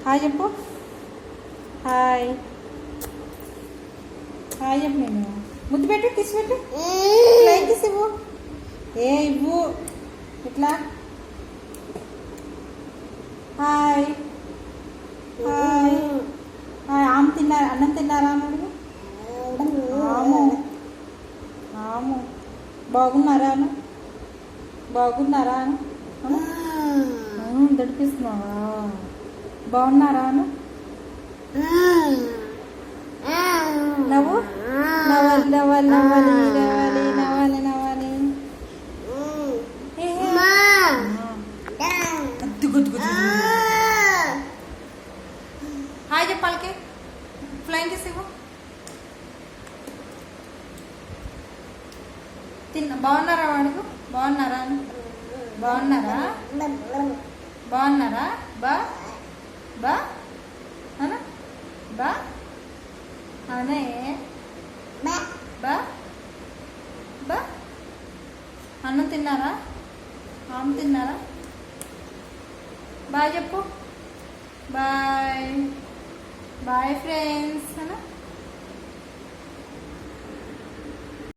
Hi చెప్పు. Hi hi చెప్పు. నేను ముద్దు పెట్టు, కిస్ పెట్టు, ఫ్లై కిస్ ఇవ్వు. ఇవ్వు ఇట్లా. Hi hi hi. తిన్నారా, అన్నం తిన్నారా అని అడుగు. ఆము ఆము. బాగున్నారా అను, బాగున్నారా అను. దడిపిస్తున్నావా? బాగున్నారా అను. నవ్వు, నవ్వాలి నవ్వాలి నవ్వాలి నవ్వాలి నవ్వాలి నవ్వాలి. హాయ్ చెప్పాలకి, ఫ్లైంగ్ కిస్ ఇవ్వు. బాగున్నారా వాడుకు, బాగున్నారా అను. బాగున్నారా, బాగున్నారా. బా బా అను, బా అనే. బా బా. అన్నం తిన్నారా, ఆమె తిన్నారా. బాయ్ చెప్పు. బాయ్ బాయ్ ఫ్రెండ్స్ అనా.